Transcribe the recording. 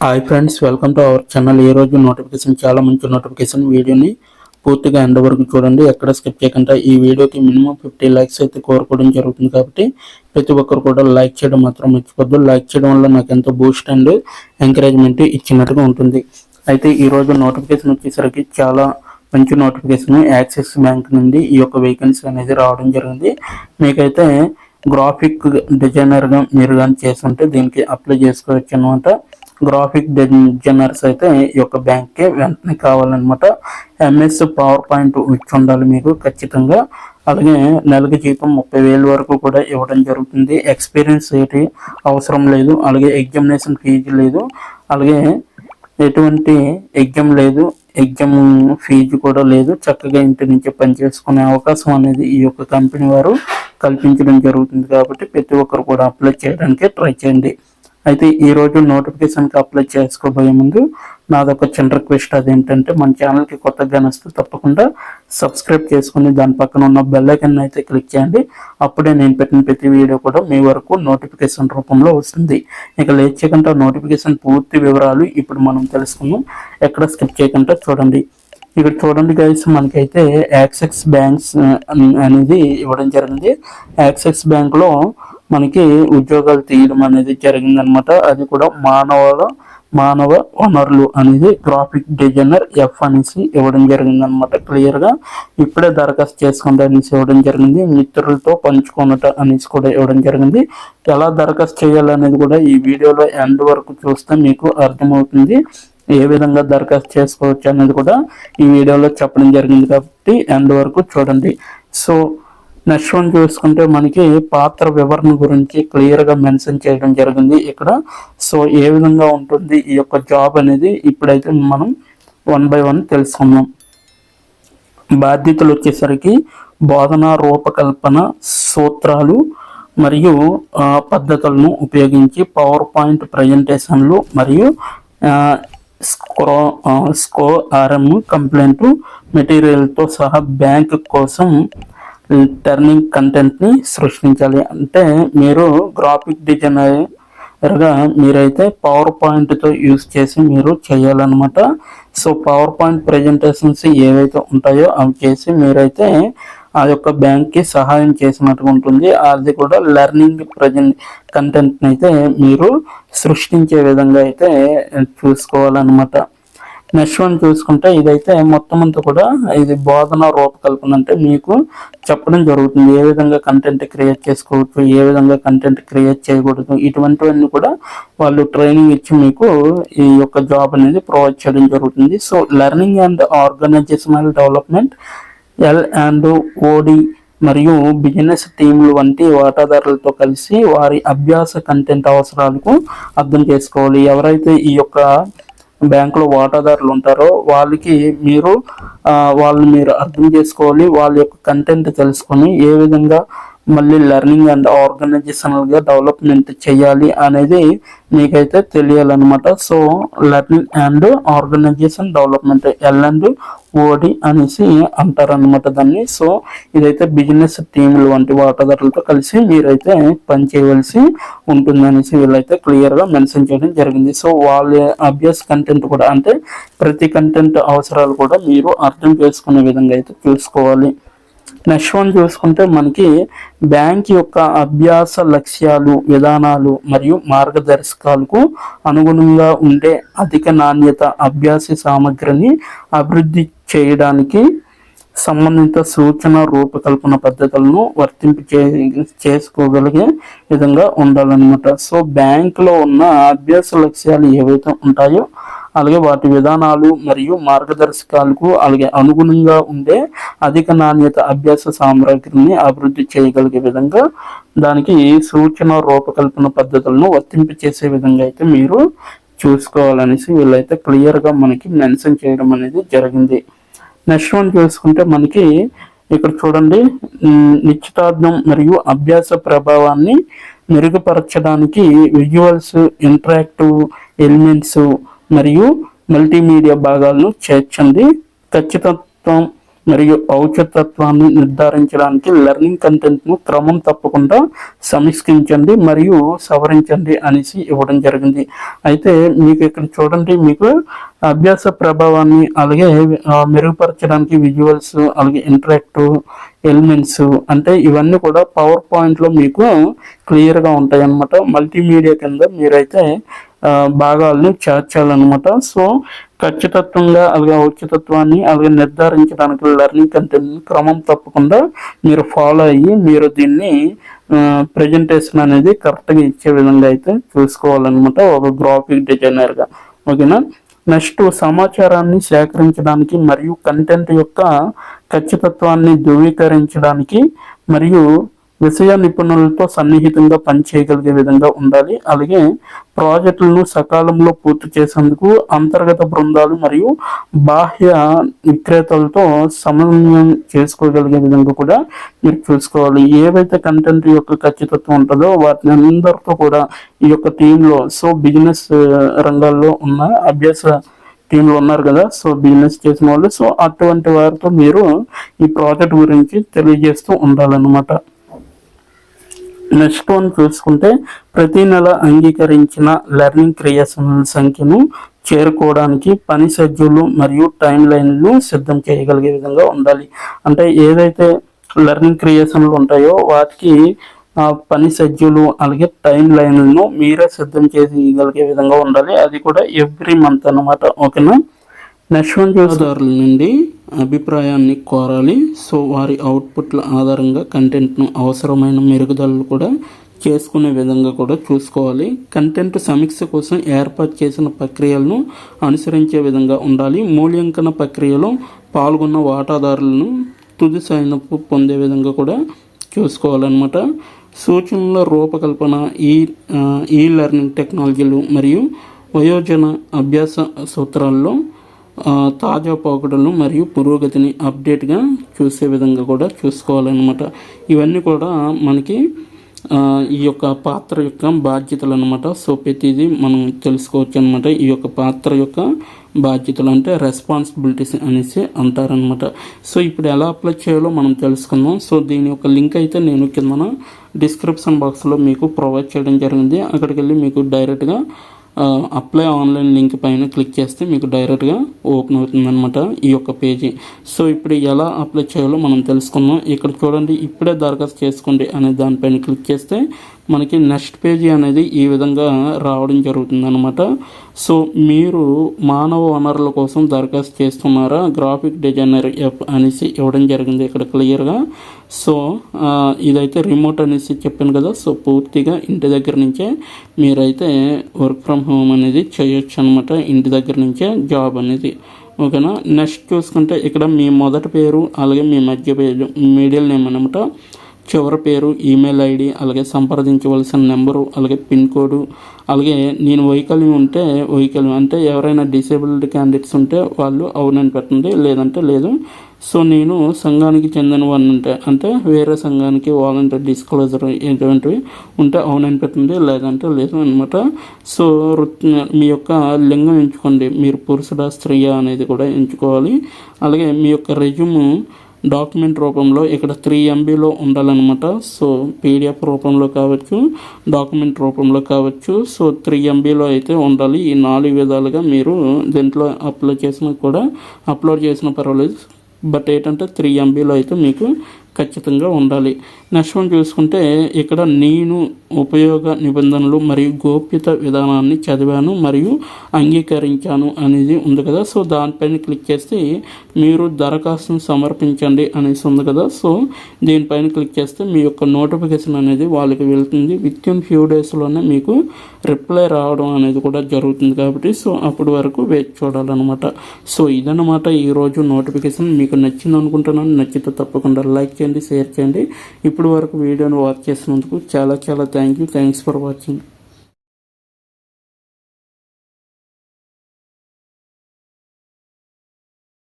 Hi friends, welcome to our channel. ఈ రోజు notification చాలా మంచి నోటిఫికేషన్. వీడియోని పూర్తిగా ఎండ్ వరకు చూడండి, ఎక్కడ స్కిప్ చేయకుండా. ఈ వీడియోకి మినిమం 50 లైక్స్ అయితే కోరుకోవడం జరుగుతుంది కాబట్టి ప్రతి ఒక్కరు కూడా లైక్ చేయడం మాత్రం మర్చిపోద్దు. లైక్ చేయడం వల్ల నాకు ఎంతో బూస్ట్ అండ్ ఎంకరేజ్మెంట్ ఇచ్చినట్టుగా ఉంటుంది. అయితే ఈ రోజు నోటిఫికేషన్ వచ్చేసరికి చాలా మంచి నోటిఫికేషన్. యాక్సిస్ బ్యాంక్ నుండి ఈ యొక్క వేకెన్సీ అనేది రావడం జరిగింది. మీకైతే గ్రాఫిక్ డిజైనర్గా మీరు కానీ చేస్తుంటే దీనికి అప్లై చేసుకోవచ్చు అనమాట. గ్రాఫిక్ డిజైనర్స్ అయితే ఈ యొక్క బ్యాంక్కి వెంటనే కావాలన్నమాట. ఎంఎస్ పవర్ పాయింట్ ఇచ్చి ఉండాలి మీకు ఖచ్చితంగా. అలాగే నెలకి జీతం 30,000 వరకు కూడా ఇవ్వడం జరుగుతుంది. ఎక్స్పీరియన్స్ ఏంటి అవసరం లేదు. అలాగే ఎగ్జామినేషన్ ఫీజు లేదు. అలాగే ఎటువంటి ఎగ్జామ్ లేదు, ఎగ్జామ్ ఫీజు కూడా లేదు. చక్కగా ఇంటి నుంచి పనిచేసుకునే అవకాశం అనేది ఈ యొక్క కంపెనీ వారు కల్పించడం జరుగుతుంది. కాబట్టి ప్రతి ఒక్కరు కూడా అప్లై చేయడానికి ట్రై చేయండి. అయితే ఈ రోజు నోటిఫికేషన్కి అప్లై చేసుకోబోయే ముందు నాదొక చిన్న రిక్వెస్ట్. అదేంటంటే మన ఛానల్కి కొత్తగా వస్తే తప్పకుండా సబ్స్క్రైబ్ చేసుకుని దాని పక్కన ఉన్న బెల్ ఐకాన్ అయితే క్లిక్ చేయండి. అప్పుడే నేను పెట్టిన ప్రతి వీడియో కూడా మీ వరకు నోటిఫికేషన్ రూపంలో వస్తుంది. ఇక లేట్ చేయకుండా నోటిఫికేషన్ పూర్తి వివరాలు ఇప్పుడు మనం తెలుసుకుందాం. ఎక్కడ స్కిప్ చేయకుండా చూడండి. ఇక్కడ చూడండి గైస్, మనకైతే యాక్సిస్ బ్యాంక్స్ అనేది ఇవ్వడం జరిగింది. యాక్సిస్ బ్యాంక్లో మనకి ఉద్యోగాలు తీయడం అనేది జరిగిందనమాట. అది కూడా మానవ వనరులు అనేది గ్రాఫిక్ డిజైనర్ ఎఫ్ అనేసి ఇవ్వడం జరిగిందనమాట. క్లియర్గా ఇప్పుడే దరఖాస్తు చేసుకోండి అనేసి ఇవ్వడం జరిగింది. మిత్రులతో పంచుకున్నట అనేసి కూడా ఇవ్వడం జరిగింది. ఎలా దరఖాస్తు చేయాలనేది కూడా ఈ వీడియోలో ఎండ్ వరకు చూస్తే మీకు అర్థమవుతుంది. ఏ విధంగా దరఖాస్తు చేసుకోవచ్చు అనేది కూడా ఈ వీడియోలో చెప్పడం జరిగింది కాబట్టి ఎండ్ వరకు చూడండి. సో నెక్స్ట్ వన్ చూసుకుంటే మనకి పాత్ర వివరణ గురించి క్లియర్గా మెన్షన్ చేయడం జరిగింది ఇక్కడ. సో ఏ విధంగా ఉంటుంది ఈ యొక్క జాబ్ అనేది ఇప్పుడైతే మనం 1 by 1 తెలుసుకుందాం. బాధ్యతలు వచ్చేసరికి బోధన రూపకల్పన సూత్రాలు మరియు పద్ధతులను ఉపయోగించి పవర్ పాయింట్ ప్రజెంటేషన్లు మరియు SCORM కంప్లైంట్ మెటీరియల్తో సహా బ్యాంక్ కోసం టర్నింగ్ కంటెంట్ని సృష్టించాలి. అంటే మీరు గ్రాఫిక్ డిజైనర్గా మీరైతే పవర్ పాయింట్తో యూజ్ చేసి మీరు చేయాలన్నమాట. సో పవర్ పాయింట్ ప్రజెంటేషన్స్ ఏవైతే ఉంటాయో అవి చేసి మీరైతే ఆ యొక్క బ్యాంక్కి సహాయం చేసినట్టుగా ఉంటుంది. అది కూడా లెర్నింగ్ కంటెంట్ని అయితే మీరు సృష్టించే విధంగా అయితే చూసుకోవాలన్నమాట. నెక్స్ట్ వన్ చూసుకుంటే ఇదైతే మొత్తం అంతా కూడా ఇది బోధన రూపకల్పన. అంటే మీకు చెప్పడం జరుగుతుంది ఏ విధంగా కంటెంట్ క్రియేట్ చేసుకోవచ్చు, ఏ విధంగా కంటెంట్ క్రియేట్ చేయకూడదు, ఇటువంటివన్నీ కూడా వాళ్ళు ట్రైనింగ్ ఇచ్చి మీకు ఈ యొక్క జాబ్ అనేది ప్రొవైడ్ చేయడం జరుగుతుంది. So learning and organizational development L&OD మరియు బిజినెస్ టీంలు వంటి వాటాదారులతో కలిసి వారి అభ్యాస కంటెంట్ అవసరాలకు అర్థం చేసుకోవాలి. ఎవరైతే ఈ యొక్క బ్యాంకులో వాటాదారులు ఉంటారో వాళ్ళకి వాళ్ళని మీరు అర్థం చేసుకోవాలి. వాళ్ళ యొక్క కంటెంట్ తెలుసుకొని ఏ విధంగా మళ్ళీ లెర్నింగ్ అండ్ ఆర్గనైజేషనల్గా డెవలప్మెంట్ చేయాలి అనేది మీకైతే తెలియాలన్నమాట. So learning and organization development L&OD అనేసి అంటారనమాట దాన్ని. సో ఇదైతే బిజినెస్ టీంలు వంటి వాటాదారులతో కలిసి మీరైతే పని చేయవలసి ఉంటుంది అనేసి వీళ్ళైతే క్లియర్గా మెన్షన్ చేయడం జరిగింది. సో వాళ్ళ అభ్యాస కంటెంట్ కూడా అంటే ప్రతి కంటెంట్ అవసరాలు కూడా మీరు అర్థం చేసుకునే విధంగా అయితే చూసుకోవాలి. నెక్స్ట్ వన్ చూసుకుంటే మనకి బ్యాంక్ యొక్క అభ్యాస లక్ష్యాలు, విధానాలు మరియు మార్గదర్శకాలకు అనుగుణంగా ఉండే అధిక నాణ్యత అభ్యాస సామగ్రిని అభివృద్ధి చేయడానికి సంబంధిత సూచన రూపకల్పన పద్ధతులను చేసుకోగలిగే విధంగా ఉండాలన్నమాట. సో బ్యాంకులో ఉన్న అభ్యాస లక్ష్యాలు ఏవైతే ఉంటాయో అలాగే వాటి విధానాలు మరియు మార్గదర్శకాలకు అలాగే అనుగుణంగా ఉండే అధిక నాణ్యత అభ్యాస సామగ్రిని అభివృద్ధి చేయగలిగే విధంగా దానికి సూచన రూపకల్పన పద్ధతులను వర్తింపచేసే విధంగా అయితే మీరు చూసుకోవాలనేసి వీళ్ళైతే క్లియర్గా మనకి మెన్షన్ చేయడం అనేది జరిగింది. నెక్స్ట్ వన్ చూసుకుంటే మనకి ఇక్కడ చూడండి, నిశ్చితార్థం మరియు అభ్యాస ప్రభావాన్ని మెరుగుపరచడానికి విజువల్స్, ఇంటరాక్టివ్ ఎలిమెంట్స్ మరియు మల్టీమీడియా భాగాలను చేర్చండి. ఖచ్చితత్వం మరియు ఔచిత్యత్వాన్ని నిర్ధారించడానికి లెర్నింగ్ కంటెంట్ను క్రమం తప్పకుండా సమీక్షించండి మరియు సవరించండి అనేసి ఇవ్వడం జరిగింది. అయితే మీకు ఇక్కడ చూడండి, మీకు అభ్యాస ప్రభావాన్ని అలాగే మెరుగుపరచడానికి విజువల్స్ అలాగే ఇంటరాక్టివ్ ఎలిమెంట్స్ అంటే ఇవన్నీ కూడా పవర్ పాయింట్లో మీకు క్లియర్గా ఉంటాయి అన్నమాట. మల్టీమీడియా కింద మీరైతే భాగాలను చేర్చాలన్నమాట. సో ఖచ్చితత్వంగా అలాగే ఔచితత్వాన్ని అలాగే నిర్ధారించడానికి లెర్నింగ్ కంటెంట్ని క్రమం తప్పకుండా మీరు ఫాలో అయ్యి మీరు దీన్ని ప్రజెంటేషన్ అనేది కరెక్ట్గా ఇచ్చే విధంగా అయితే చూసుకోవాలన్నమాట ఒక గ్రాఫిక్ డిజైనర్గా. ఓకేనా. నెక్స్ట్ సమాచారాన్ని సేకరించడానికి మరియు కంటెంట్ యొక్క ఖచ్చితత్వాన్ని ధృవీకరించడానికి మరియు విషయ నిపుణులతో సన్నిహితంగా పనిచేయగలిగే విధంగా ఉండాలి. అలాగే ప్రాజెక్టులను సకాలంలో పూర్తి చేసేందుకు అంతర్గత బృందాలు మరియు బాహ్య విక్రేతలతో సమన్వయం చేసుకోగలిగే విధంగా కూడా మీరు చూసుకోవాలి. ఏవైతే కంటెంట్ యొక్క ఖచ్చితత్వం ఉంటుందో వాటిని అందరితో కూడా ఈ యొక్క టీంలో సో బిజినెస్ రంగాల్లో ఉన్న అభ్యాస టీంలో ఉన్నారు కదా, సో బిజినెస్ చేసిన వాళ్ళు, సో అటువంటి వారితో మీరు ఈ ప్రాజెక్ట్ గురించి తెలియజేస్తూ ఉండాలన్నమాట. నెక్స్ట్ వన్ చూసుకుంటే ప్రతి నెల అంగీకరించిన లెర్నింగ్ క్రియేషన్ల సంఖ్యను చేరుకోవడానికి పని షెడ్యూల్ మరియు టైం లైన్లు సిద్ధం చేయగలిగే విధంగా ఉండాలి. అంటే ఏదైతే లెర్నింగ్ క్రియేషన్లు ఉంటాయో వాటికి పని షెడ్యూల్ అలాగే టైం లైన్లను మీరే సిద్ధం చేయగలిగే విధంగా ఉండాలి. అది కూడా ఎవ్రీ మంత్ అన్నమాట. ఓకేనా. నెక్స్ట్ వన్ చూసేదారుల నుండి అభిప్రాయాన్ని కోరాలి. సో వారి అవుట్పుట్ల ఆధారంగా కంటెంట్ను అవసరమైన మెరుగుదలలు కూడా చేసుకునే విధంగా కూడా చూసుకోవాలి. కంటెంట్ సమీక్ష కోసం ఏర్పాటు చేసిన ప్రక్రియలను అనుసరించే విధంగా ఉండాలి. మూల్యాంకన ప్రక్రియలో పాల్గొన్న వాటాదారులను తుది సైనపు పొందే విధంగా కూడా చూసుకోవాలన్నమాట. సూచనల రూపకల్పన, ఈ లెర్నింగ్ టెక్నాలజీలు మరియు వయోజన అభ్యాస సూత్రాల్లో తాజా పోకడలు మరియు పురోగతిని అప్డేట్గా చూసే విధంగా కూడా చూసుకోవాలన్నమాట. ఇవన్నీ కూడా మనకి ఈ యొక్క పాత్ర యొక్క బాధ్యతలు అనమాట. సో ప్రతిదీ మనం తెలుసుకోవచ్చు అనమాట. ఈ యొక్క పాత్ర యొక్క బాధ్యతలు అంటే రెస్పాన్సిబిలిటీస్ అనేసి అంటారనమాట. సో ఇప్పుడు ఎలా అప్లై చేయాలో మనం తెలుసుకుందాం. సో దీని యొక్క లింక్ అయితే నేను కింద డిస్క్రిప్షన్ బాక్స్లో మీకు ప్రొవైడ్ చేయడం జరిగింది. అక్కడికి వెళ్ళి మీకు డైరెక్ట్గా అప్లై ఆన్లైన్ లింక్ పైన క్లిక్ చేస్తే మీకు డైరెక్ట్గా ఓపెన్ అవుతుంది అనమాట ఈ యొక్క పేజీ. సో ఇప్పుడు ఎలా అప్లై చేయాలో మనం తెలుసుకుందాం. ఇక్కడ చూడండి, ఇప్పుడే దరఖాస్తు చేసుకోండి అనే దానిపైన క్లిక్ చేస్తే మనకి నెక్స్ట్ పేజీ అనేది ఈ విధంగా రావడం జరుగుతుంది అనమాట. సో మీరు మానవ వనరుల కోసం దరఖాస్తు చేస్తున్నారా, గ్రాఫిక్ డిజైనర్ యాప్ అనేసి ఇవ్వడం జరిగింది ఇక్కడ క్లియర్గా. సో ఇదైతే రిమోట్ అనేసి చెప్పాను కదా. సో పూర్తిగా ఇంటి దగ్గర నుంచే మీరైతే వర్క్ ఫ్రమ్ హోమ్ అనేది చేయొచ్చు అనమాట. ఇంటి దగ్గర నుంచే జాబ్ అనేది. ఓకేనా. నెక్స్ట్ చూసుకుంటే ఇక్కడ మీ మొదటి పేరు అలాగే మీ మధ్య పేరు మిడిల్ నేమ్ అనమాట, చివరి పేరు, ఈమెయిల్ ఐడి, అలాగే సంప్రదించవలసిన నెంబరు, అలాగే పిన్ కోడ్, అలాగే నేను వైకల్యం ఉంటే వైకల్యం అంటే ఎవరైనా డిసేబుల్డ్ క్యాండిడేట్స్ ఉంటే వాళ్ళు అవునని పెట్టండి, లేదంటే లేదు. సో నేను సంఘానికి చెందిన వాడిని అంటే వేరే సంఘానికి వాలంటీర్ డిస్క్లోజర్ ఇటువంటివి ఉంటే అవునని పెట్టండి, లేదంటే లేదు అనమాట. సో మీ యొక్క లింగం ఎంచుకోండి, మీరు పురుషుడా స్త్రీయా అనేది కూడా ఎంచుకోవాలి. అలాగే మీ యొక్క రెజ్యూమ్ డాక్యుమెంట్ రూపంలో ఇక్కడ 3 MBలో ఉండాలన్నమాట. సో PDF రూపంలో కావచ్చు, డాక్యుమెంట్ రూపంలో కావచ్చు. సో 3 MBలో అయితే ఉండాలి. ఈ 4 విధాలుగా మీరు దీంట్లో అప్లోడ్ చేసిన పర్వాలేదు. బట్ ఏంటంటే 3 MBలో అయితే మీకు ఖచ్చితంగా ఉండాలి. నెక్స్ట్ వన్ చూసుకుంటే ఇక్కడ నేను ఉపయోగ నిబంధనలు మరియు గోప్యత విధానాన్ని చదివాను మరియు అంగీకరించాను అనేది ఉంది కదా. సో దానిపైన క్లిక్ చేస్తే మీరు దరఖాస్తును సమర్పించండి అనేసి ఉంది కదా. సో దీనిపైన క్లిక్ చేస్తే మీ యొక్క నోటిఫికేషన్ అనేది వాళ్ళకి వెళ్తుంది. విత్ ఇన్ ఫ్యూ డేస్లోనే మీకు రిప్లై రావడం అనేది కూడా జరుగుతుంది కాబట్టి సో అప్పటి వరకు వేచి చూడాలన్నమాట. సో ఇదన్నమాట ఈరోజు నోటిఫికేషన్. మీకు నచ్చింది అనుకుంటున్నాను. నచ్చితే తప్పకుండా లైక్ చేయండి, షేర్ చేయండి. ఇప్పటి వరకు వీడియోను వాచ్ చేసినందుకు చాలా థ్యాంక్స్ ఫర్ వాచింగ్.